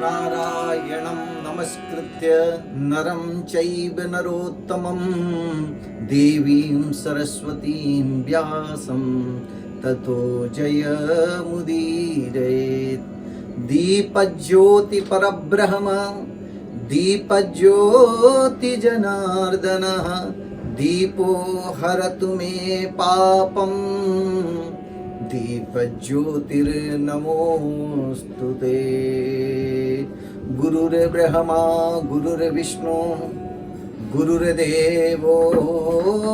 नारायणं नमस्कृत्य नरं चैव नरोत्तमं देवीं सरस्वतीं व्यासं ततो जयमुदीरयेत्। दीपज्योति परब्रह्म दीपज्योति जनार्दनः दीपो हरतु मे पापं दीपज्योतिर्नमोस्तुते। गुरुर्ब्रह्मा गुरुर्विष्णु गुरुर्देवो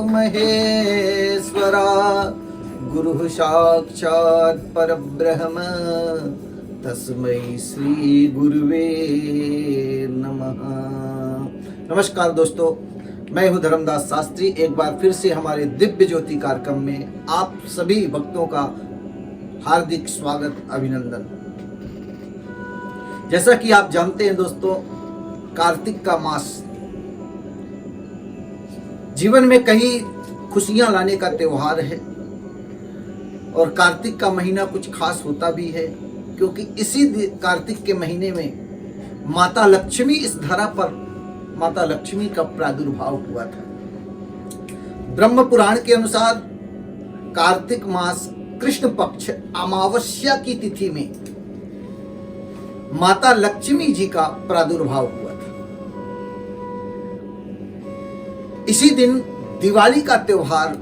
महेश्वरा गुरुः साक्षात् परब्रह्म तस्मै श्री गुरुवे नमः। नमस्कार दोस्तों, मैं हूं धर्मदास शास्त्री। एक बार फिर से हमारे दिव्य ज्योति कार्यक्रम में आप सभी भक्तों का हार्दिक स्वागत, अभिनंदन। जैसा कि आप जानते हैं दोस्तों, कार्तिक का मास जीवन में कई खुशियां लाने का त्योहार है और कार्तिक का महीना कुछ खास होता भी है, क्योंकि इसी कार्तिक के महीने में माता लक्ष्मी इस धरा पर माता लक्ष्मी का प्रादुर्भाव हुआ था। ब्रह्म पुराण के अनुसार कार्तिक मास कृष्ण पक्ष अमावस्या की तिथि में माता लक्ष्मी जी का प्रादुर्भाव हुआ था। इसी दिन दिवाली का त्योहार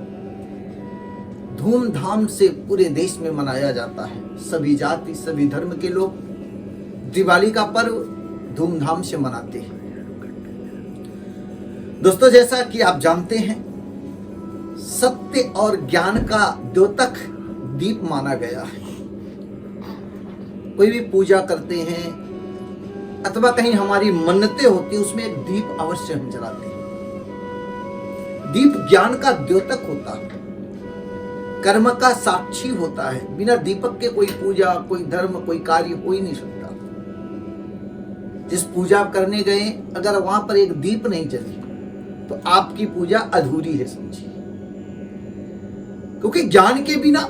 धूमधाम से पूरे देश में मनाया जाता है। सभी जाति सभी धर्म के लोग दिवाली का पर्व धूमधाम से मनाते हैं। दोस्तों, जैसा कि आप जानते हैं, सत्य और ज्ञान का द्योतक दीप माना गया है। कोई भी पूजा करते हैं अथवा कहीं हमारी मन्नतें होती है, उसमें एक दीप अवश्य हम जलाते हैं। दीप ज्ञान का द्योतक होता है, कर्म का साक्षी होता है। बिना दीपक के कोई पूजा, कोई धर्म, कोई कार्य हो ही नहीं सकता। जिस पूजा करने गए, अगर वहां पर एक दीप नहीं जली तो आपकी पूजा अधूरी है, समझिए। क्योंकि ज्ञान के बिना,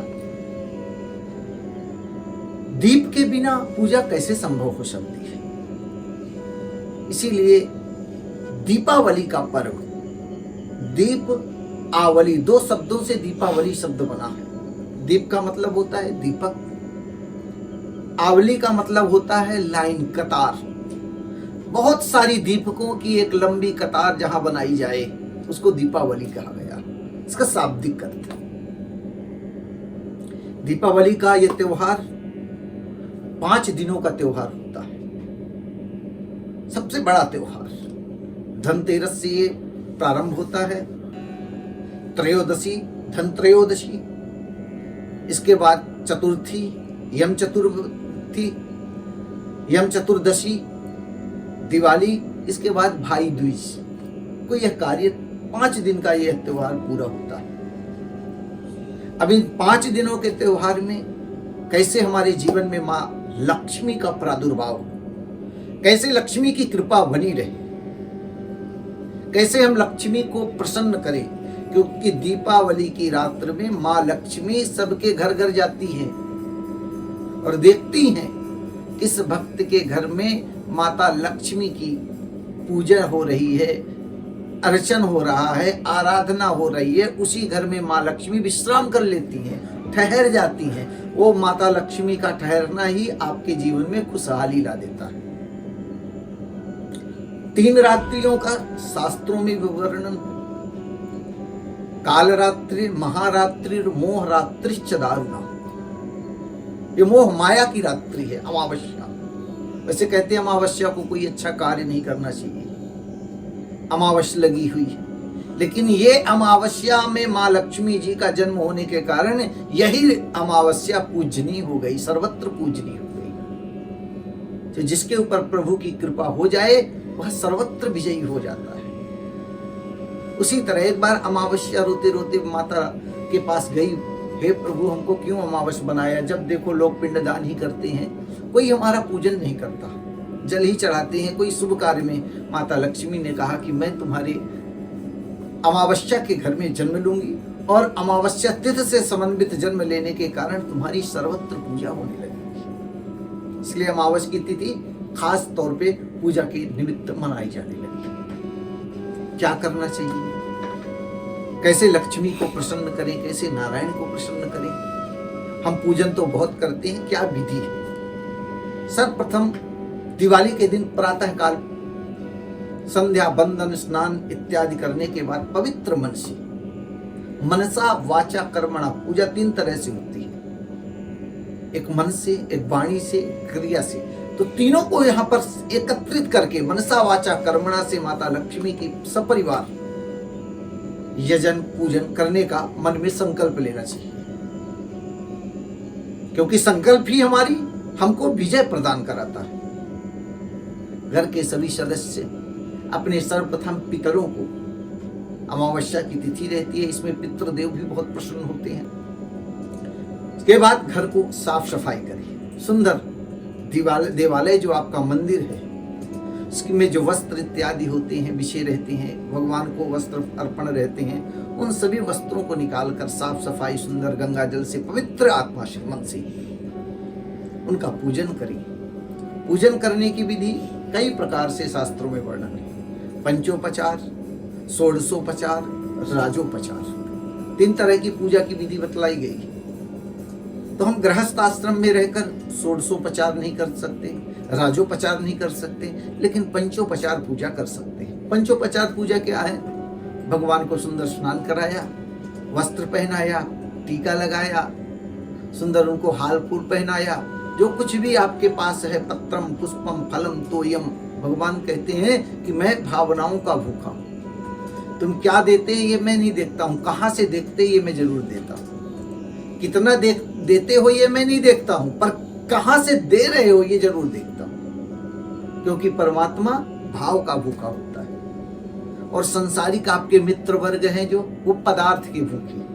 दीप के बिना पूजा कैसे संभव हो सकती है। इसीलिए दीपावली का पर्व, दीप आवली, दो शब्दों से दीपावली शब्द बना है। दीप का मतलब होता है दीपक, आवली का मतलब होता है लाइन, कतार। बहुत सारी दीपकों की एक लंबी कतार जहां बनाई जाए उसको दीपावली कहा गया। इसका शाब्दिक अर्थ है। दीपावली का यह त्योहार 5 दिनों का त्योहार होता है। सबसे बड़ा त्योहार धनतेरस से ये प्रारंभ होता है। त्रयोदशी, धनत्रयोदशी, इसके बाद चतुर्थी, यम चतुर्दशी, दिवाली, इसके बाद भाई दूज को यह कार्य 5 दिन का यह त्योहार पूरा होता है। अब इन 5 दिनों के त्योहार में कैसे हमारे जीवन में मां लक्ष्मी का प्रादुर्भाव, कैसे लक्ष्मी की कृपा बनी रहे, कैसे हम लक्ष्मी को प्रसन्न करें। क्योंकि दीपावली की रात्र में मां लक्ष्मी सबके घर घर जाती हैं और देखती हैं किस भक्त के घर में माता लक्ष्मी की पूजा हो रही है, अर्चन हो रहा है, आराधना हो रही है। उसी घर में मां लक्ष्मी विश्राम कर लेती हैं, ठहर जाती हैं। वो माता लक्ष्मी का ठहरना ही आपके जीवन में खुशहाली ला देता है। 3 रात्रियों का शास्त्रों में वर्णन, कालरात्रि, महारात्रि, मोह रात्रि, दारुणा। ये मोह माया की रात्रि है, अमावस्या। वैसे कहते हैं अमावस्या को कोई अच्छा कार्य नहीं करना चाहिए, अमावस्या लगी हुई है। लेकिन ये अमावस्या में मां लक्ष्मी जी का जन्म होने के कारण यही अमावस्या पूजनीय हो गई, सर्वत्र पूजनीय हो गई। तो जिसके ऊपर प्रभु की कृपा हो जाए वह सर्वत्र विजयी हो जाता है। उसी तरह एक बार अमावस्या रोते रोते माता के पास गई, हे प्रभु हमको क्यों अमावस्या बनाया? जब देखो लोग पिंडदान ही करते हैं, कोई हमारा पूजन नहीं करता, जल ही चढ़ाते हैं कोई शुभ कार्य में। माता लक्ष्मी ने कहा कि मैं तुम्हारे अमावस्या के घर में जन्म लूंगी और अमावस्या तिथि से समन्वित जन्म लेने के कारण तुम्हारी सर्वत्र पूजा होने लगेगी। इसलिए अमावस्या की तिथि खास तौर पे पूजा के निमित्त मनाई जाने लगी। क्या करना चाहिए, कैसे लक्ष्मी को प्रसन्न करें, कैसे नारायण को प्रसन्न करें। हम पूजन तो बहुत करते हैं, क्या विधि है। सर्वप्रथम दिवाली के दिन प्रातः काल संध्या बंदन स्नान इत्यादि करने के बाद पवित्र मन से मनसा वाचा कर्मणा, पूजा 3 तरह से होती है, एक मन से, एक वाणी से, क्रिया से। तो तीनों को यहाँ पर एकत्रित करके मनसा वाचा कर्मणा से माता लक्ष्मी की सपरिवार यजन पूजन करने का मन में संकल्प लेना चाहिए, क्योंकि संकल्प ही हमको विजय प्रदान कराता है। घर के सभी सदस्य अपने सर्वप्रथम पितरों को, अमावस्या की तिथि रहती है, इसमें पितृदेव भी बहुत प्रसन्न होते हैं। इसके बाद घर को साफ सफाई करें, सुंदर देवालय जो आपका मंदिर है इसमें जो वस्त्र इत्यादि होते हैं, विषय रहते हैं, भगवान को वस्त्र अर्पण रहते हैं, उन सभी वस्त्रों को निकालकर साफ सफाई सुंदर गंगा जल से पवित्र आत्मा मन से उनका पूजन करें। पूजन करने की विधि कई प्रकार से शास्त्रों में वर्णन है। पंचोपचार, षोडशोपचार, राजोपचार, 3 तरह की पूजा की विधि बतलाई गई। तो हम गृहस्थ आश्रम में रहकर षोडशोपचार नहीं कर सकते, राजोपचार नहीं कर सकते, लेकिन पंचोपचार पूजा कर सकते हैं। पंचोपचार पूजा क्या है? भगवान को सुंदर स्नान कराया, वस्त्र पहनाया, टीका लगाया, सुंदर उनको हाल फूल पहनाया, जो कुछ भी आपके पास है, पत्रम पुष्पम फलम तोयम। भगवान कहते हैं कि मैं भावनाओं का भूखा हूं, तुम क्या देते ये मैं नहीं देखता हूं, कहां से देखते ये मैं जरूर देता हूं, कितना देते हो ये मैं नहीं देखता हूं, पर कहां से दे रहे हो ये जरूर देखता हूं। क्योंकि परमात्मा भाव का भूखा होता है और संसारिक आपके मित्र वर्ग हैं जो वो पदार्थ के भूखे,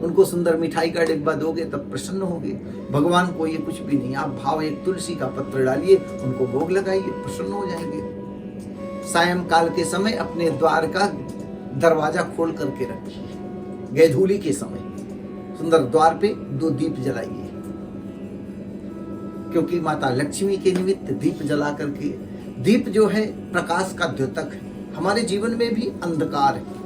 उनको सुंदर मिठाई का डिब्बा दोगे तब प्रसन्न होगे। भगवान को ये कुछ भी नहीं, आप भाव एक तुलसी का पत्र डालिए, उनको भोग लगाइए, प्रसन्न हो जाएंगे। सायंकाल के समय अपने द्वार का दरवाजा खोल करके रखिए, गैधूली के समय सुंदर द्वार पे 2 दीप जलाइए, क्योंकि माता लक्ष्मी के निमित्त दीप जला करके, दीप जो है प्रकाश का द्योतक है। हमारे जीवन में भी अंधकार है,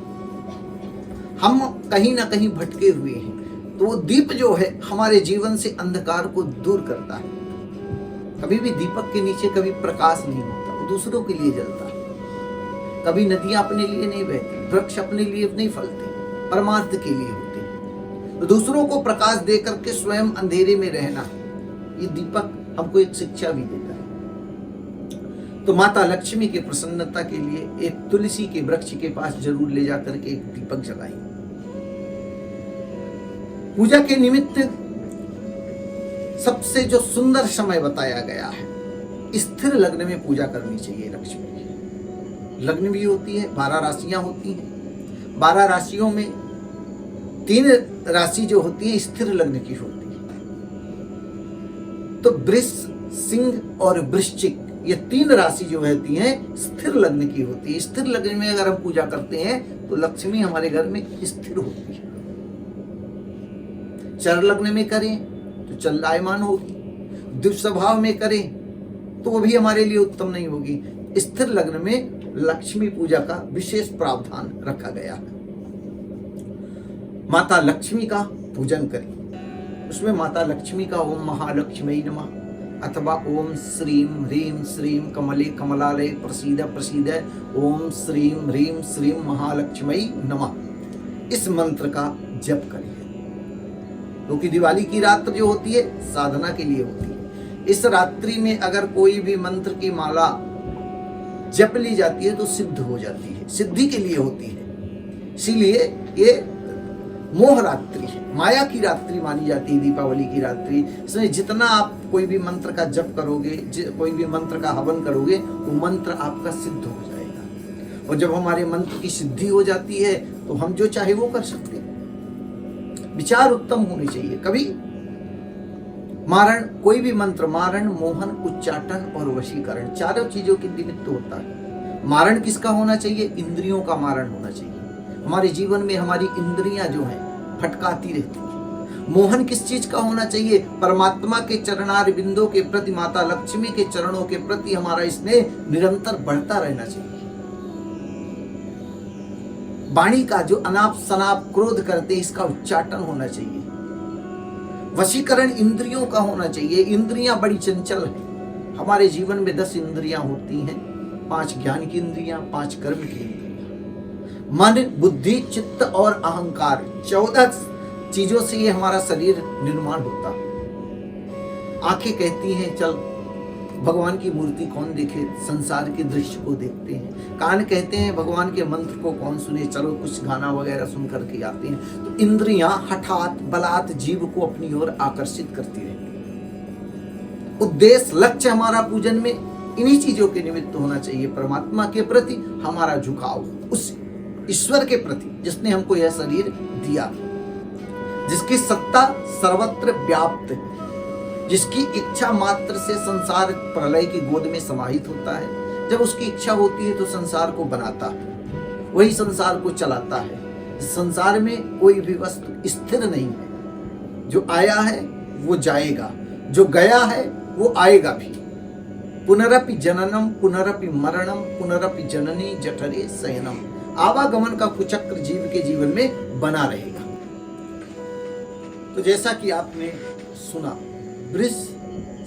हम कहीं ना कहीं भटके हुए हैं, तो वो दीप जो है हमारे जीवन से अंधकार को दूर करता है। कभी भी दीपक के नीचे कभी प्रकाश नहीं होता, वो दूसरों के लिए जलता है। कभी नदियां अपने लिए नहीं बहती, वृक्ष अपने लिए नहीं फलते, परमार्थ के लिए होते हैं। तो दूसरों को प्रकाश दे करके स्वयं अंधेरे में रहना, ये दीपक हमको एक शिक्षा भी देता है। तो माता लक्ष्मी की प्रसन्नता के लिए एक तुलसी के वृक्ष के पास जरूर ले जाकर के एक दीपक जलाएं। पूजा के निमित्त सबसे जो सुंदर समय बताया गया है, स्थिर लग्न में पूजा करनी चाहिए लक्ष्मी की। लग्न भी होती है, 12 राशियां होती हैं, 12 राशियों में 3 राशि जो होती है स्थिर लग्न की होती है। तो वृष, सिंह और वृश्चिक, ये 3 राशि जो रहती हैं स्थिर लग्न की होती है। स्थिर लग्न में अगर हम पूजा करते हैं तो लक्ष्मी हमारे घर में स्थिर होती है। चर लग्न में करें तो चलायमान होगी, दुस्वभाव में करें तो वो भी हमारे लिए उत्तम नहीं होगी। स्थिर लग्न में लक्ष्मी पूजा का विशेष प्रावधान रखा गया है। माता लक्ष्मी का पूजन करें, उसमें माता लक्ष्मी का ओम महालक्ष्मी नमः अथवा ओम श्रीम ह्रीम श्रीम कमले कमलालय प्रसीद प्रसीद ओम श्रीम ह्रीम श्रीम महालक्ष्मी नमः, इस मंत्र का जप करें। क्योंकि दिवाली की रात्र जो होती है साधना के लिए होती है। इस रात्रि में अगर कोई भी मंत्र की माला जप ली जाती है तो सिद्ध हो जाती है, सिद्धि के लिए होती है। इसीलिए ये मोह रात्रि है, माया की रात्रि मानी जाती है दीपावली की रात्रि। इसमें जितना आप कोई भी मंत्र का जप करोगे, कोई भी मंत्र का हवन करोगे, वो मंत्र आपका सिद्ध हो जाएगा। और जब हमारे मंत्र की सिद्धि हो जाती है तो हम जो चाहे वो कर सकते हैं। विचार उत्तम होने चाहिए। कभी मारण, कोई भी मंत्र, मारण, मोहन, उच्चाटन और वशीकरण, 4 चीजों के निमित्त होता है। मारण किसका होना चाहिए? इंद्रियों का मारण होना चाहिए। हमारे जीवन में हमारी इंद्रियां जो हैं भटकाती रहती हैं, मोहन किस चीज का होना चाहिए? परमात्मा के चरणार बिंदों के प्रति, माता लक्ष्मी के चरणों के प्रति हमारा स्नेह निरंतर बढ़ता रहना चाहिए। वाणी का जो अनाप शनाप क्रोध करते इसका उच्चाटन होना चाहिए। वशीकरण इंद्रियों का होना चाहिए। इंद्रियां बड़ी चंचल है। हमारे जीवन में 10 इंद्रियां होती हैं, 5 ज्ञान की इंद्रियां, 5 कर्म की इंद्रियां। मन, बुद्धि, चित्त और अहंकार, 14 चीजों से ये हमारा शरीर निर्माण होता है। आंखें कहती हैं चल भगवान की मूर्ति कौन देखे, संसार के दृश्य को देखते हैं। कान कहते हैं भगवान के मंत्र को कौन सुने, चलो कुछ गाना वगैरह सुन करके आते हैं। तो इंद्रियां हठात बलात् जीव को अपनी ओर आकर्षित करती रहती। उद्देश्य लक्ष्य हमारा पूजन में इन्हीं चीजों के निमित्त होना चाहिए। परमात्मा के प्रति हमारा झुकाव, उस ईश्वर के प्रति जिसने हमको यह शरीर दिया, जिसकी सत्ता सर्वत्र व्याप्त है, जिसकी इच्छा मात्र से संसार प्रलय की गोद में समाहित होता है। जब उसकी इच्छा होती है तो संसार को बनाता है, वही संसार को चलाता है। संसार में कोई भी वस्तु स्थिर नहीं है। जो आया है वो जाएगा, जो गया है वो आएगा भी। पुनरपि जननम पुनरपि मरणम पुनरपि जननी जठरे शयनम। आवागमन का कुचक्र जीव के जीवन में बना रहेगा। तो जैसा कि आपने सुना, वृष,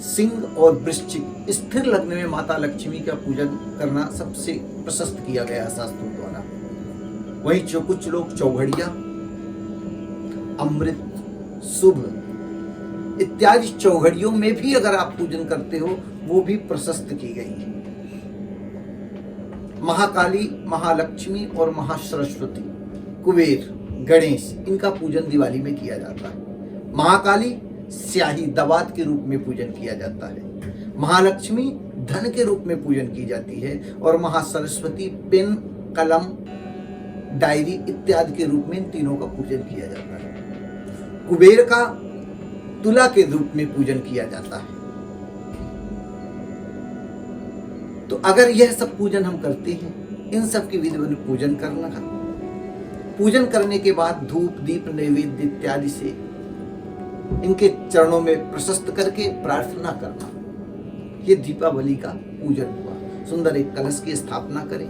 सिंह और वृश्चिक स्थिर लग्न में माता लक्ष्मी का पूजन करना सबसे प्रशस्त किया गया है शास्त्रों द्वारा। वहीं जो कुछ लोग चौघड़िया, अमृत, शुभ इत्यादि चौघड़ियों में भी अगर आप पूजन करते हो वो भी प्रशस्त की गई है। महाकाली, महालक्ष्मी और महासरस्वती, कुबेर, गणेश, इनका पूजन दिवाली में किया जाता है। महाकाली स्याही दवात के रूप में पूजन किया जाता है। महालक्ष्मी धन के रूप में पूजन की जाती है और महासरस्वती पेन, कलम, डायरी इत्यादि के रूप में इन तीनों का पूजन किया जाता है। कुबेर का तुला के रूप में पूजन किया जाता है। तो अगर यह सब पूजन हम करते हैं, इन सब की विधि पूजन करना, पूजन करने के बाद धूप, दीप, नैवेद्य इत्यादि से इनके चरणों में प्रशस्त करके प्रार्थना करना, ये दीपावली का पूजन हुआ। सुंदर एक कलश की स्थापना करें,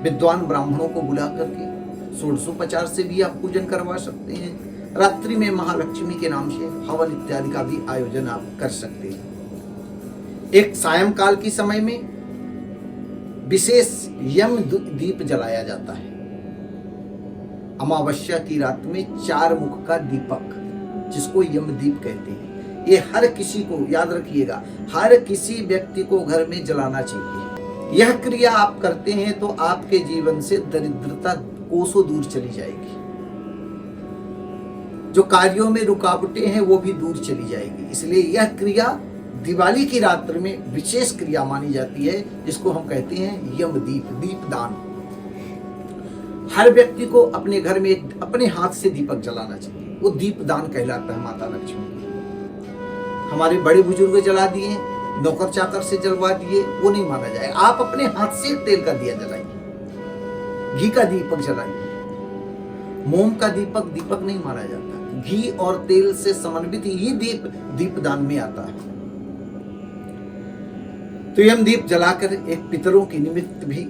विद्वान ब्राह्मणों को बुला करके षोडशोपचार से भी आप पूजन करवा सकते हैं। रात्रि में महालक्ष्मी के नाम से हवन इत्यादि का भी आयोजन आप कर सकते हैं। एक सायंकाल के समय में विशेष यम दीप जलाया जाता है। अमावस्या की रात में 4 मुख का दीपक, जिसको यमदीप कहते हैं, ये हर किसी को, याद रखिएगा, हर किसी व्यक्ति को घर में जलाना चाहिए। यह क्रिया आप करते हैं तो आपके जीवन से दरिद्रता कोसों दूर चली जाएगी। जो कार्यों में रुकावटें हैं वो भी दूर चली जाएगी। इसलिए यह क्रिया दिवाली की रात्रि में विशेष क्रिया मानी जाती है, जिसको हम कहते हैं यमदीप, दीपदान। हर व्यक्ति को अपने घर में अपने हाथ से दीपक जलाना चाहिए, वो दीपदान कहलाता है माता लक्ष्मी। हमारे बड़े बुजुर्ग जला दिए, नौकर चाकर से जलवा दिए, वो नहीं माना जाए। आप अपने हाथ से तेल का दिया जलाइए, घी का दीपक जलाइए। मोम का दीपक दीपक नहीं माना जाता। घी और तेल से समन्वित ही दीपदान में आता है। तो यमदीप जलाकर एक पितरों के निमित्त भी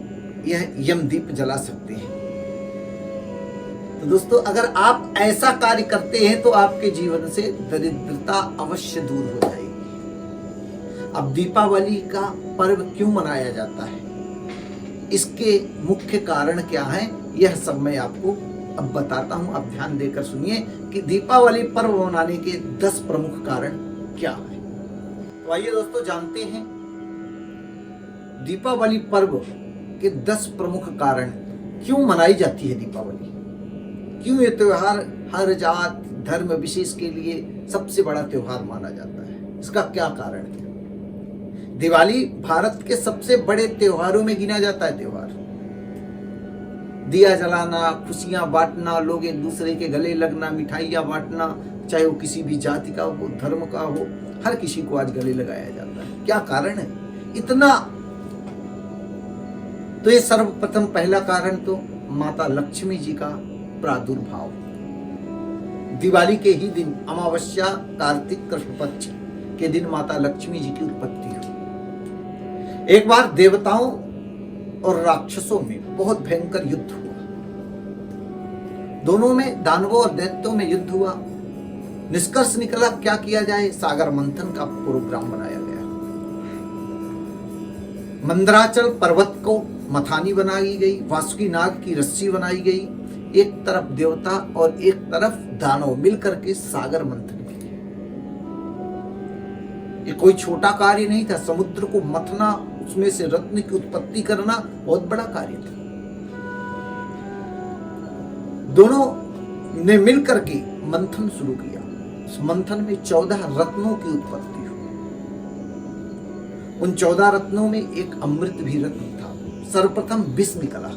यह यमदीप जला सकते हैं। तो दोस्तों, अगर आप ऐसा कार्य करते हैं तो आपके जीवन से दरिद्रता अवश्य दूर हो जाएगी। अब दीपावली का पर्व क्यों मनाया जाता है, इसके मुख्य कारण क्या है, यह सब मैं आपको अब बताता हूं। आप ध्यान देकर सुनिए कि दीपावली पर्व मनाने के 10 प्रमुख कारण क्या है। तो आइए दोस्तों, जानते हैं दीपावली पर्व के 10 प्रमुख कारण, क्यों मनाई जाती है दीपावली, क्यों ये त्योहार हर जात धर्म विशेष के लिए सबसे बड़ा त्योहार माना जाता है, इसका क्या कारण है। दिवाली भारत के सबसे बड़े त्योहारों में गिना जाता है। त्योहार, दिया जलाना, खुशियां बांटना, लोग एक दूसरे के गले लगना, मिठाइयां बांटना, चाहे वो किसी भी जाति का हो, धर्म का हो, हर किसी को आज गले लगाया जाता है। क्या कारण है इतना? तो ये सर्वप्रथम पहला कारण तो माता लक्ष्मी जी का प्रादुर्भाव। दिवाली के ही दिन अमावस्या कार्तिक कृष्ण पक्ष के दिन माता लक्ष्मी जी की उत्पत्ति हुई। एक बार देवताओं और राक्षसों में बहुत भयंकर युद्ध हुआ। दोनों में, दानवों और दैत्यों में युद्ध हुआ। निष्कर्ष निकला क्या किया जाए, सागर मंथन का प्रोग्राम बनाया गया। मंदराचल पर्वत को मथानी बनाई गई, वासुकी नाग की रस्सी बनाई गई, एक तरफ देवता और एक तरफ दानव मिलकर के सागर मंथन किया। ये कोई छोटा कार्य नहीं था। समुद्र को मथना, उसमें से रत्न की उत्पत्ति करना बहुत बड़ा कार्य था। दोनों ने मिलकर के मंथन शुरू किया। उस मंथन में 14 रत्नों की उत्पत्ति हुई। उन 14 रत्नों में एक अमृत भी रत्न था। सर्वप्रथम विष निकला,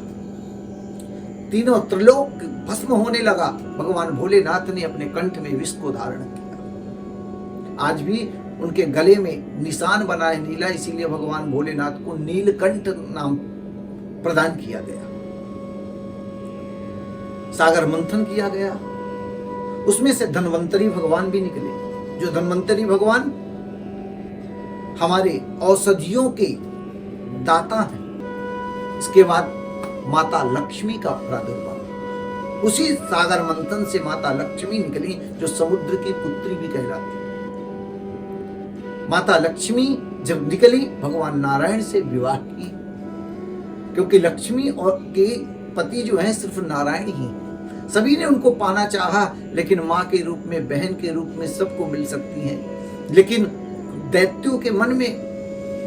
तीनों त्रिलोक भस्म होने लगा। भगवान भोलेनाथ ने अपने कंठ में विष को धारण किया। आज भी उनके गले में निशान बना है नीला, इसीलिए भगवान भोलेनाथ को नीलकंठ नाम प्रदान किया गया। सागर मंथन किया गया, उसमें से धन्वंतरी भगवान भी निकले। जो धन्वंतरी भगवान हमारे औषधियों के दाता हैं। इसके बाद माता लक्ष्मी का प्रादुर्भाव। उसी सागर मंथन से माता लक्ष्मी निकली, जो समुद्र की पुत्री भी कहलाती है। माता लक्ष्मी जब निकली, भगवान नारायण से विवाह की, क्योंकि लक्ष्मी और के पति जो हैं सिर्फ नारायण ही। सभी ने उनको पाना चाहा, लेकिन मां के रूप में, बहन के रूप में सबको मिल सकती हैं। लेकिन दैत्यों के मन में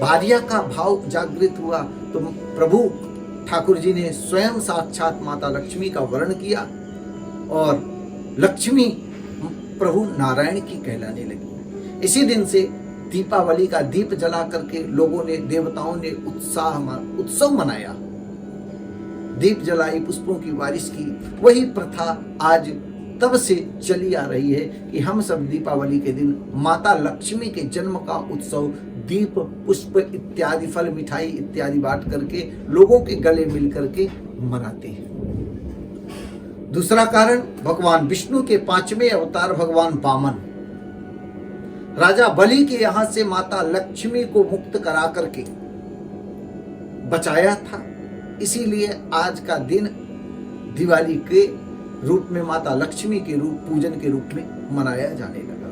भार्या का भाव जागृत हुआ, तो प्रभु ठाकुर जी ने स्वयं साक्षात माता लक्ष्मी का वर्ण किया और लक्ष्मी प्रभु नारायण की कहलाने लगी। इसी दिन से दीपावली का दीप जला करके लोगों ने, देवताओं ने उत्सव मनाया। दीप जलाई, पुष्पों की बारिश की। वही प्रथा आज तब से चली आ रही है कि हम सब दीपावली के दिन माता लक्ष्मी के जन्म का उत्सव दीप, पुष्प इत्यादि, फल, मिठाई इत्यादि बांट करके लोगों के गले मिल करके मनाते हैं। दूसरा कारण, भगवान विष्णु के 5वें अवतार भगवान वामन राजा बलि के यहां से माता लक्ष्मी को मुक्त करा करके बचाया था। इसीलिए आज का दिन दिवाली के रूप में माता लक्ष्मी के रूप, पूजन के रूप में मनाया जाने लगा।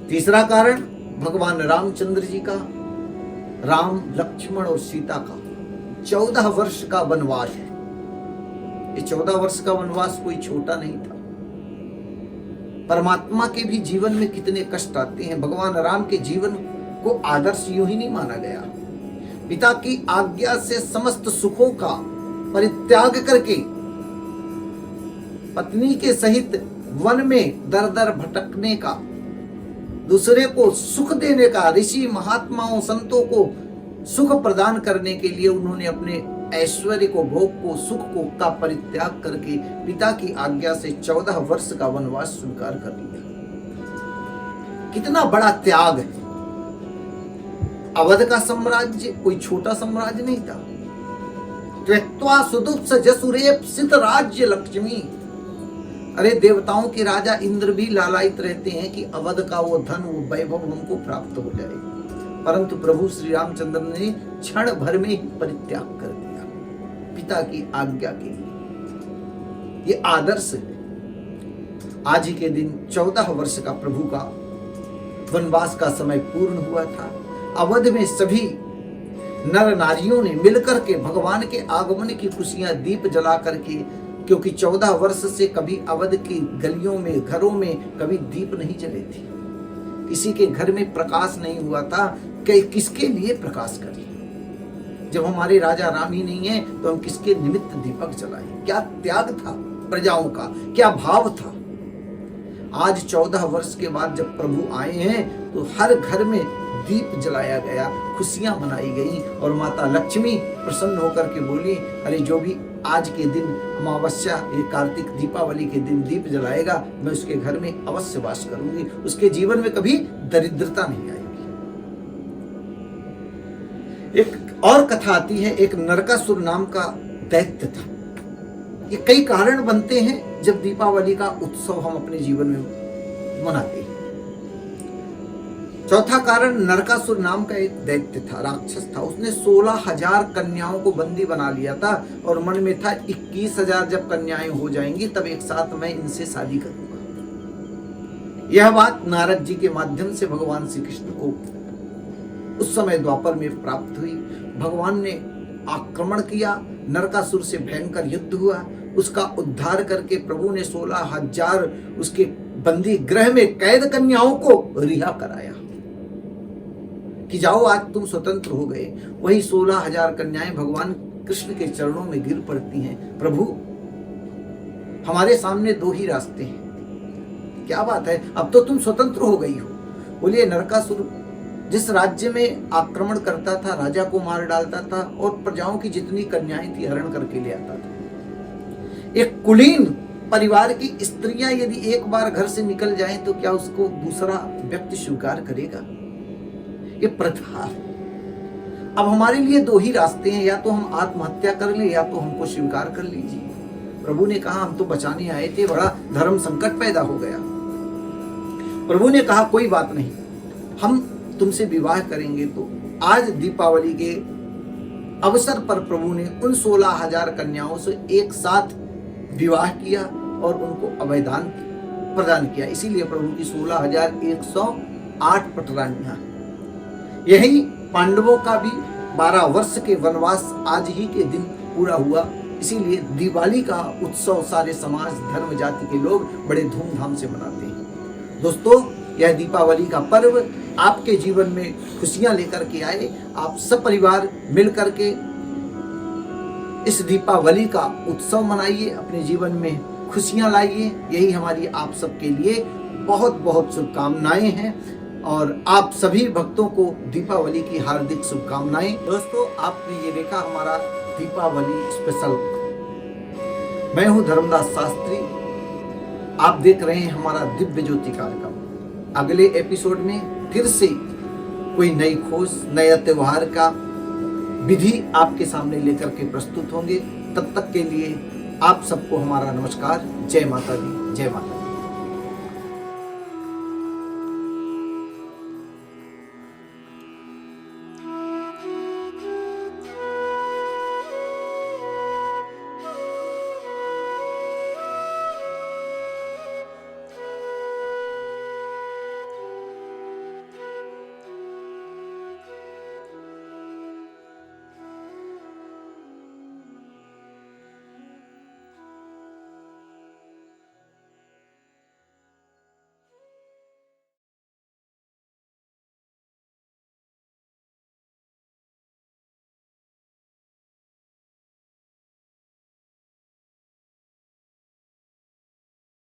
तीसरा कारण, भगवान रामचंद्र जी का, राम, लक्ष्मण और सीता का 14 वर्ष का वनवास। ये 14 वर्ष का वनवास कोई छोटा नहीं था। परमात्मा के भी जीवन में कितने कष्ट आते हैं। भगवान राम के जीवन को आदर्श यूं ही नहीं माना गया। पिता की आज्ञा से समस्त सुखों का परित्याग करके पत्नी के सहित वन में दर दर भटकने का, दूसरे को सुख देने का, ऋषि महात्माओं संतों को सुख प्रदान करने के लिए उन्होंने अपने ऐश्वर्य को, भोग को, सुख को का परित्याग करके पिता की आज्ञा से 14 वर्ष का वनवास स्वीकार कर लिया। कितना बड़ा त्याग है। अवध का साम्राज्य कोई छोटा साम्राज्य नहीं था। त्यक्त्वा सुदुप्स जसुरेप्सित राज्य लक्ष्मी। अरे देवताओं के राजा इंद्र भी लालायित रहते हैं कि अवध का वो धन, वो वैभव हमको प्राप्त हो जाए, परंतु प्रभु श्री रामचंद्र ने क्षण भर में ही परित्याग कर दिया पिता की आज्ञा के लिए। ये आदर्श है। आज ही के दिन 14 वर्ष का प्रभु का वनवास का समय पूर्ण हुआ था। अवध में सभी नर नारियों ने मिलकर के भगवान के आगमन की खुशियां दीप जला करके, क्योंकि 14 वर्ष से कभी अवध की गलियों में, घरों में कभी दीप नहीं जले थे। किसी के घर में प्रकाश नहीं हुआ था कि किसके लिए प्रकाश करें। जब हमारे राजा राम ही नहीं है तो हम किसके निमित्त दीपक जलाएं। क्या त्याग था प्रजाओं का, क्या भाव था। आज 14 वर्ष के बाद जब प्रभु आए हैं तो हर घर में दीप जलाया गया, खुशियां मनाई गई और माता लक्ष्मी प्रसन्न होकर के बोली, अरे जो भी आज के दिन अमावस्या, ये कार्तिक दीपावली के दिन दीप जलाएगा, मैं उसके घर में अवश्य वास करूंगी, उसके जीवन में कभी दरिद्रता नहीं आएगी। एक और कथा आती है। एक नरकासुर नाम का दैत्य था। ये कई कारण बनते हैं जब दीपावली का उत्सव हम अपने जीवन में मनाते हैं। चौथा कारण, नरकासुर नाम का एक दैत्य था, राक्षस था। उसने 16,000 कन्याओं को बंदी बना लिया था और मन में था 21,000 जब कन्याएं हो जाएंगी तब एक साथ मैं इनसे शादी करूंगा। यह बात नारद जी के माध्यम से भगवान श्री कृष्ण को उस समय द्वापर में प्राप्त हुई। भगवान ने आक्रमण किया, नरकासुर से भयंकर युद्ध हुआ, उसका उद्धार करके प्रभु ने 16,000 उसके बंदी गृह में कैद कन्याओं को रिहा कराया कि जाओ आज तुम स्वतंत्र हो गए। वही 16,000 कन्याएं भगवान कृष्ण के चरणों में गिर पड़ती हैं, प्रभु हमारे सामने दो ही रास्ते हैं, क्या बात है, अब तो तुम स्वतंत्र हो गई हो। बोलिए, नरकासुर जिस राज्य में आक्रमण करता था, राजा को मार डालता था और प्रजाओं की जितनी कन्याएं थी हरण करके ले आता था। एक कुलीन परिवार की स्त्रियां यदि एक बार घर से निकल जाएं तो क्या उसको दूसरा व्यक्ति स्वीकार करेगा? ये प्रथा है। अब हमारे लिए दो ही रास्ते हैं, या तो हम आत्महत्या कर ले या तो हमको स्वीकार कर लीजिए। प्रभु ने कहा हम तो बचाने आए थे, बड़ा धर्म संकट पैदा हो गया। प्रभु ने कहा कोई बात नहीं, हम तुमसे विवाह करेंगे। तो आज दीपावली के अवसर पर प्रभु ने उन 16,000 कन्याओं से एक साथ विवाह किया और उनको अभयदान प्रदान किया। इसीलिए प्रभु की 16,108 पटरानियां। यही पांडवों का भी 12 वर्ष के वनवास आज ही के दिन पूरा हुआ। इसीलिए दिवाली का उत्सव सारे समाज, धर्म, जाति के लोग बड़े धूमधाम से मनाते हैं। दोस्तों, यह दीपावली का पर्व आपके जीवन में खुशियां लेकर के आए। आप सब परिवार मिलकर के इस दीपावली का उत्सव मनाइए, अपने जीवन में खुशियां लाइए। यही हमारी आप सबके लिए बहुत बहुत शुभकामनाएं हैं और आप सभी भक्तों को दीपावली की हार्दिक शुभकामनाएं। दोस्तों, आपने ये देखा हमारा दीपावली स्पेशल। मैं हूं धर्मदास शास्त्री, आप देख रहे हैं हमारा दिव्य ज्योति कार्यक्रम। अगले एपिसोड में फिर से कोई नई खोज, नया त्योहार का विधि आपके सामने लेकर के प्रस्तुत होंगे। तब तक के लिए आप सबको हमारा नमस्कार। जय माता दी, जय माता दी।